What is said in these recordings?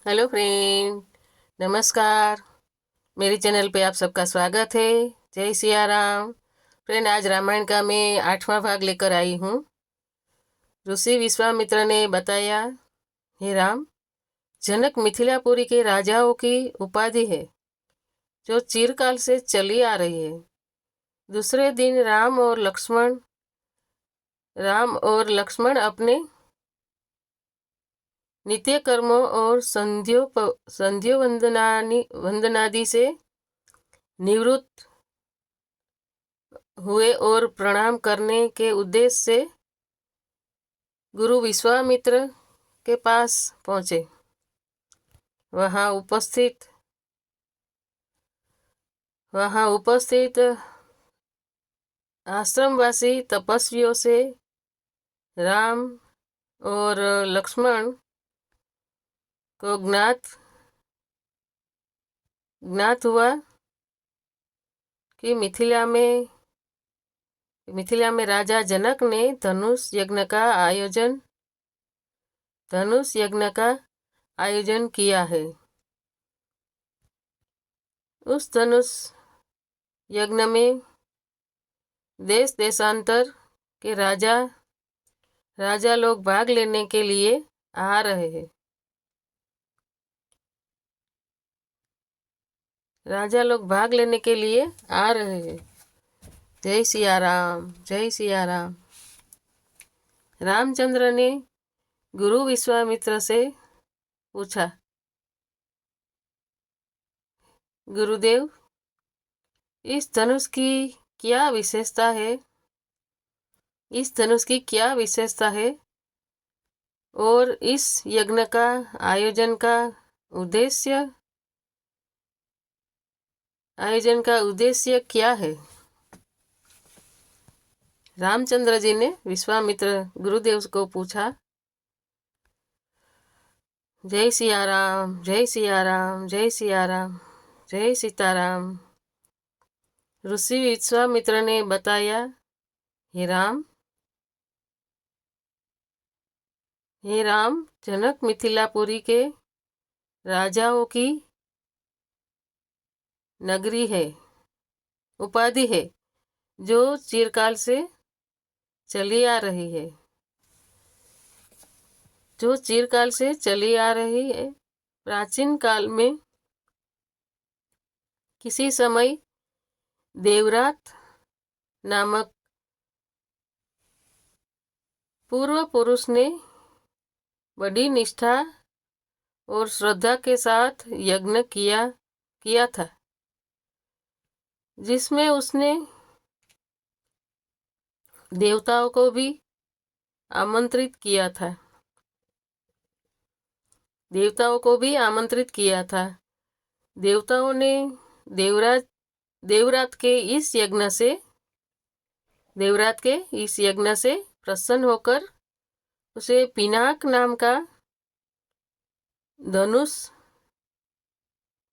Hello friend, नमस्कार। मेरे channel पे आप सबका स्वागत है। जय सिया राम। फ्रेंड, आज रामायण का मैं 8वां भाग लेकर आई हूँ। ऋषि विश्वामित्र ने बताया, हे राम, जनक मिथिलापुरी के राजाओं की उपाधि है जो चिरकाल से चली आ रही है। दूसरे दिन राम और लक्ष्मण अपने नित्य कर्मों और संध्यो वंदनादि से निवृत्त हुए और प्रणाम करने के उद्देश्य से गुरु विश्वामित्र के पास पहुँचे। वहाँ उपस्थित आश्रमवासी तपस्वियों से राम और लक्ष्मण को ज्ञात हुआ कि मिथिला में राजा जनक ने धनुष यज्ञ का आयोजन किया है। उस धनुष यज्ञ में देश देशांतर के राजा लोग भाग लेने के लिए आ रहे हैं। जय सिया राम, जय सिया राम। रामचंद्र ने गुरु विश्वामित्र से पूछा, गुरुदेव, इस धनुष की क्या विशेषता है और इस यज्ञ का आयोजन का उद्देश्य क्या है? रामचंद्र जी ने विश्वामित्र गुरुदेव को पूछा। जय सिया राम, जय सिया राम, जय सिया राम, जय सीताराम। ऋषि विश्वामित्र ने बताया, हे राम, जनक मिथिलापुरी के राजाओं की नगरी है, उपाधि है जो चिरकाल से चली आ रही है। प्राचीन काल में किसी समय देवरात नामक पूर्व पुरुष ने बड़ी निष्ठा और श्रद्धा के साथ यज्ञ किया था, जिसमें उसने देवताओं को भी आमंत्रित किया था। देवताओं ने देवरात के इस यज्ञ से प्रसन्न होकर उसे पिनाक नाम का धनुष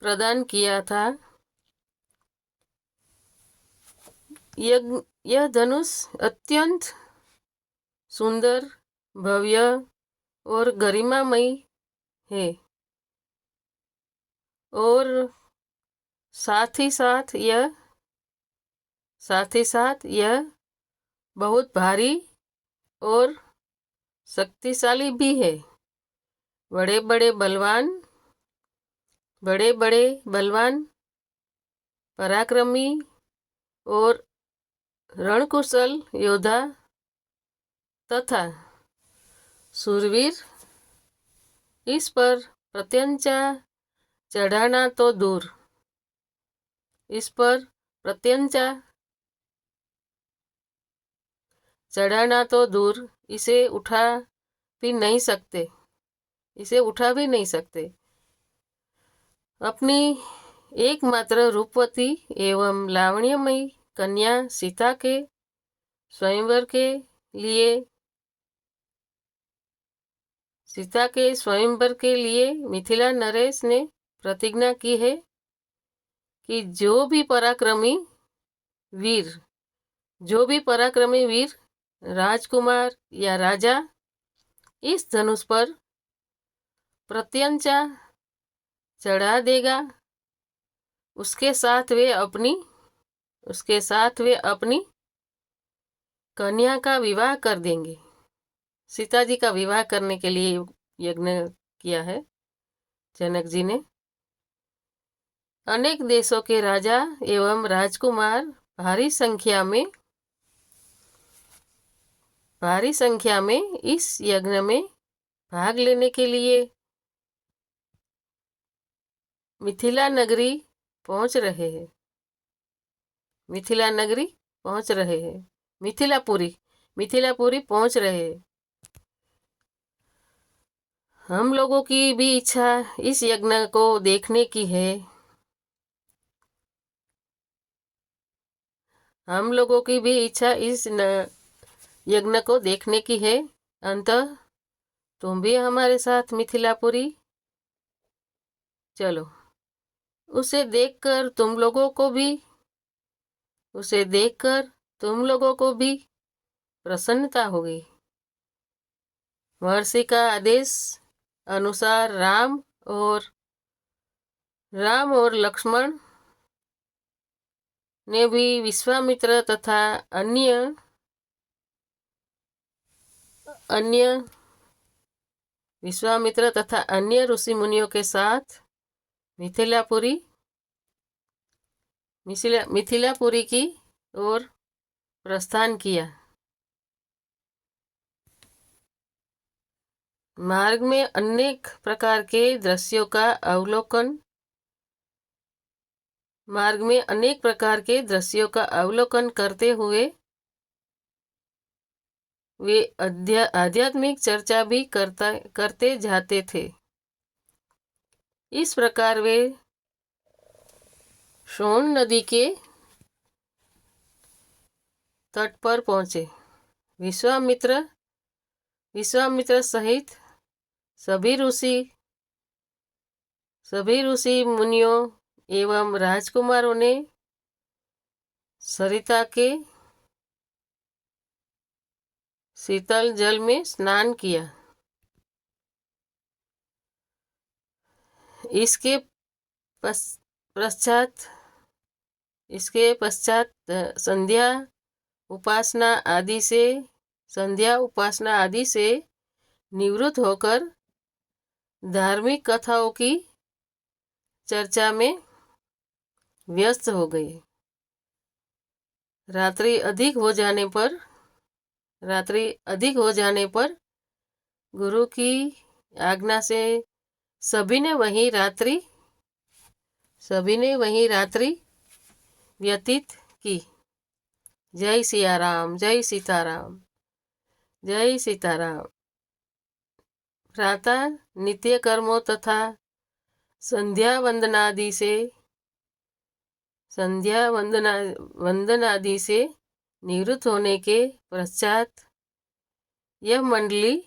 प्रदान किया था। यह धनुष अत्यंत सुंदर, भव्य और गरिमामयी है और साथ ही साथ यह बहुत भारी और शक्तिशाली भी है। बड़े बड़े बलवान, पराक्रमी और रणकुशल योद्धा तथा शूरवीर इस पर प्रत्यंचा चढ़ाना तो दूर इसे उठा भी नहीं सकते। अपनी एकमात्र रूपवती एवं लावण्यमयी कन्या सीता के स्वयंवर के लिए मिथिला नरेश ने प्रतिज्ञा की है कि जो भी पराक्रमी वीर राजकुमार या राजा इस धनुष पर प्रत्यंचा चढ़ा देगा। उसके साथ वे अपनी कन्या का विवाह कर देंगे। सीता जी का विवाह करने के लिए यज्ञ किया है जनक जी ने। अनेक देशों के राजा एवं राजकुमार भारी संख्या में इस यज्ञ में भाग लेने के लिए मिथिला नगरी पहुंच रहे हैं। मिथिलापुरी पहुंच रहे हैं। हम लोगों की भी इच्छा इस यज्ञ को देखने की है। हम लोगों की भी इच्छा इस यज्ञ को देखने की है। अंततः तुम भी हमारे साथ मिथिलापुरी चलो। उसे देखकर तुम लोगों को भी प्रसन्नता होगी। महर्षि का आदेश अनुसार राम और लक्ष्मण ने भी विश्वामित्र तथा अन्य ऋषि मुनियों के साथ मिथिलापुरी की ओर प्रस्थान किया। मार्ग में अनेक प्रकार के दृश्यों का अवलोकन करते हुए वे आध्यात्मिक चर्चा भी करते जाते थे। इस प्रकार वे सोन नदी के तट पर पहुंचे। विश्वामित्र सहित सभी ऋषि मुनियों एवं राजकुमारों ने सरिता के शीतल जल में स्नान किया। इसके पश्चात संध्या उपासना आदि से निवृत्त होकर धार्मिक कथाओं की चर्चा में व्यस्त हो गए। रात्रि अधिक हो जाने पर गुरु की आज्ञा से सभी ने वहीं रात्रि व्यतीत की। जय सिया राम, जय सीताराम, जय सीताराम। प्रातः नित्य कर्मों तथा संध्या वंदनादि से निवृत्त होने के पश्चात यह मंडली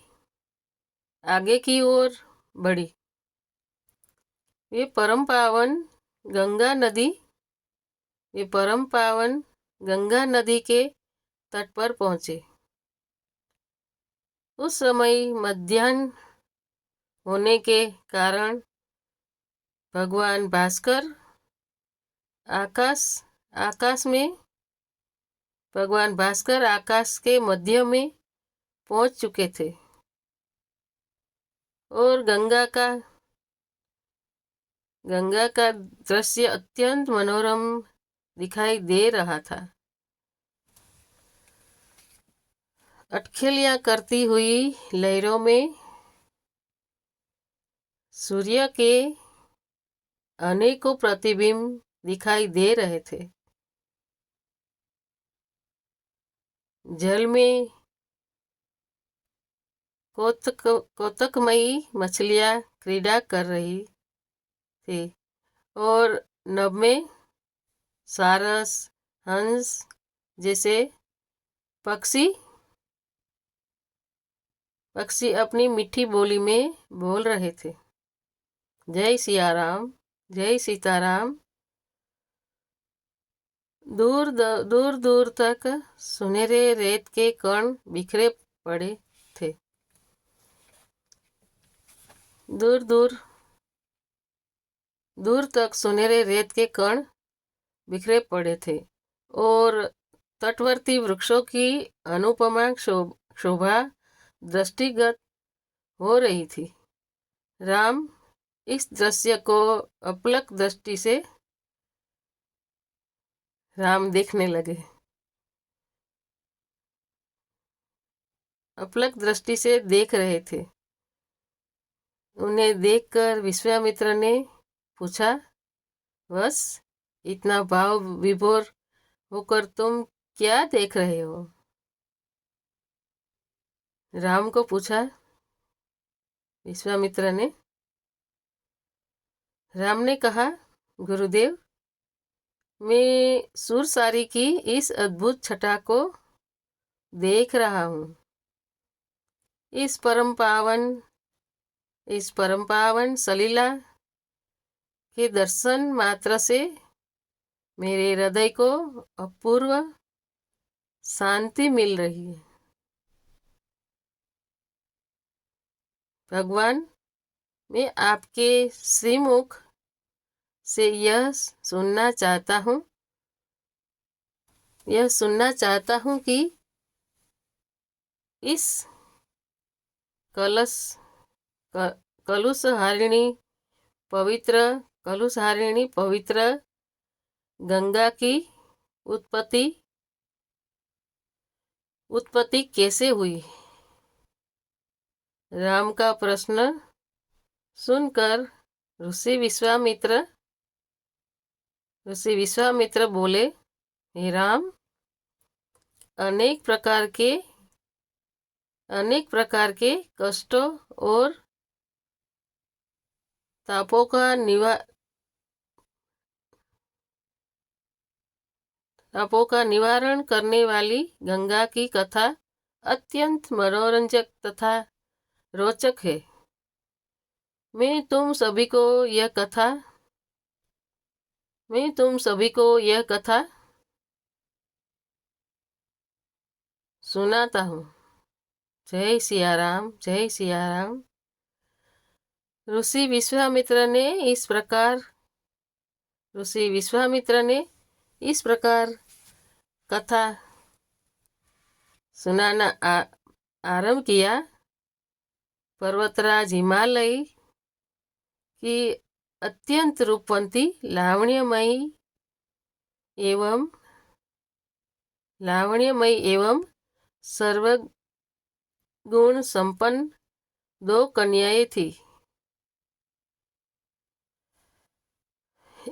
आगे की ओर बढ़ी। वे परम पावन गंगा नदी के तट पर पहुंचे। उस समय मध्याह्न होने के कारण भगवान भास्कर आकाश के मध्य में पहुंच चुके थे और गंगा का दृश्य अत्यंत मनोरम दिखाई दे रहा था। अटखेलियां करती हुई लहरों में सूर्य के अनेकों प्रतिबिंब दिखाई दे रहे थे। जल में कौतुकमयी मछलियां क्रीड़ा कर रही थी और नभ में सारस, हंस जैसे पक्षी अपनी मीठी बोली में बोल रहे थे। जय सिया राम, जय सीताराम। दूर तक सुनहरे रेत के कण बिखरे पड़े थे। दूर दूर तक सुनहरे रेत के कण बिखरे पड़े थे और तटवर्ती वृक्षों की अनुपमा शोभा दृष्टिगत हो रही थी। राम इस दृश्य को अपलक दृष्टि से राम देखने लगे। अपलक दृष्टि से देख रहे थे। उन्हें देखकर विश्वामित्र ने पूछा, बस इतना भाव विभोर होकर तुम क्या देख रहे हो? राम को पूछा विश्वामित्र ने। राम ने कहा, गुरुदेव, मैं सूरसारी की इस अद्भुत छटा को देख रहा हूँ। इस परम पावन सलीला के दर्शन मात्र से मेरे हृदय को अपूर्व शांति मिल रही है। भगवान, मैं आपके श्रीमुख से यह सुनना चाहता हूँ कि इस कलुषहारिणी पवित्र गंगा की उत्पत्ति कैसे हुई? राम का प्रश्न सुनकर ऋषि विश्वामित्र बोले, हे राम, अनेक प्रकार के कष्टों और तापों का निवारण करने वाली गंगा की कथा अत्यंत मनोरंजक तथा रोचक है। मैं तुम सभी को यह कथा सुनाता हूँ। जय सिया राम, जय सिया राम। ऋषि विश्वामित्र ने इस प्रकार कथा सुनाना आरंभ किया। पर्वतराज हिमालय की अत्यंत रूपवंती, लावण्यमयी एवं सर्वगुण संपन्न 2 कन्याएं थी।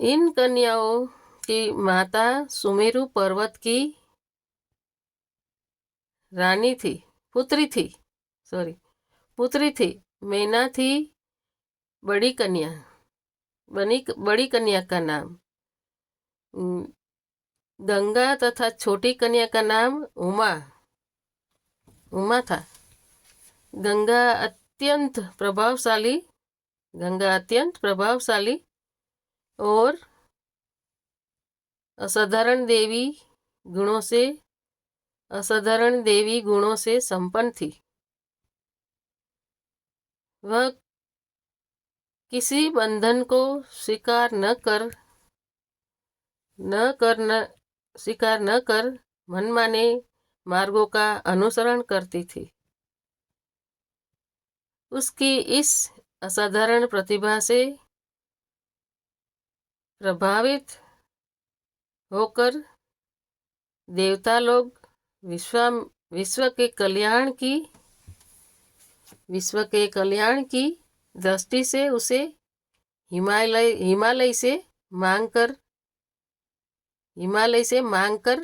इन कन्याओं की माता सुमेरु पर्वत की पुत्री थी। मैना थी बड़ी कन्या का नाम। गंगा तथा छोटी कन्या का नाम उमा था। गंगा अत्यंत प्रभावशाली और असाधारण देवी गुणों से संपन्न थी। वह किसी बंधन को स्वीकार न कर मनमाने मार्गों का अनुसरण करती थी। उसकी इस असाधारण प्रतिभा से प्रभावित होकर देवता लोग विश्व के कल्याण की दृष्टि से उसे हिमालय से मांगकर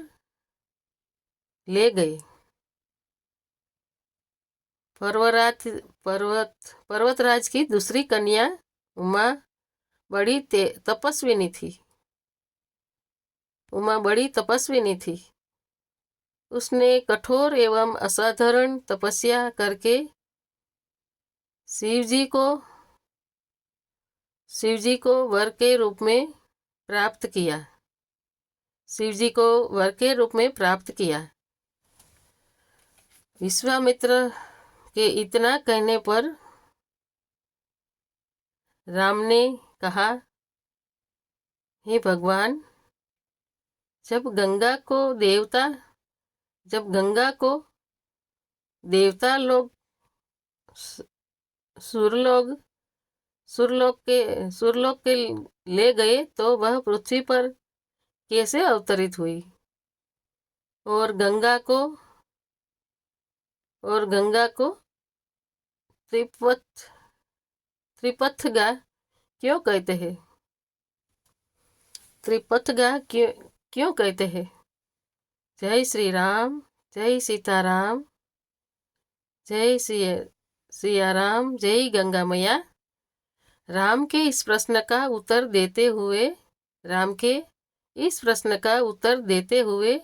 ले गए। पर्वतराज की दूसरी कन्या उमा बड़ी तपस्विनी थी। उसने कठोर एवं असाधारण तपस्या करके शिव जी को वर के रूप में प्राप्त किया। विश्वामित्र के इतना कहने पर राम ने कहा, हे भगवान, जब गंगा को देवता जब गंगा को देवता लोग सु- सुरलोक सुरलोक के ले गए तो वह पृथ्वी पर कैसे अवतरित हुई? और गंगा को त्रिपथ त्रिपथगा क्यों कहते हैं? त्रिपथगा क्यों क्यों कहते हैं? जय श्री राम, जय सीताराम, जय सिया राम, जय गंगा मैया। राम के इस प्रश्न का उत्तर देते हुए राम के इस प्रश्न का उत्तर देते हुए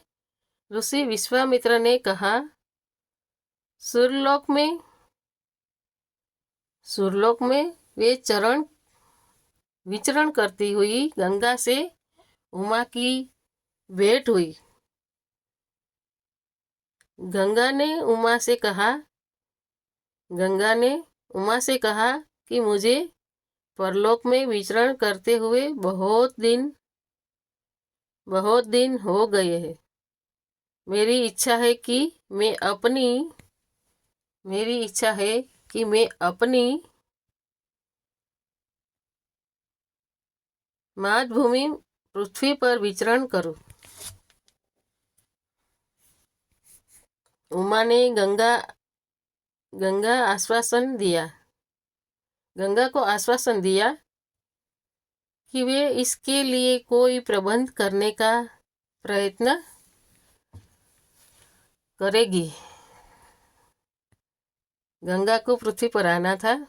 ऋषि विश्वामित्र ने कहा, सुरलोक में सुरलोक में वे विचरण करती हुई गंगा से उमा की भेंट हुई। गंगा ने उमा से कहा कि मुझे परलोक में विचरण करते हुए बहुत दिन हो गए हैं। मेरी इच्छा है कि मैं अपनी मातृभूमि पृथ्वी पर विचरण करूं। उमा ने गंगा को आश्वासन दिया कि वे इसके लिए कोई प्रबंध करने का प्रयत्न करेगी। गंगा को पृथ्वी पर आना था,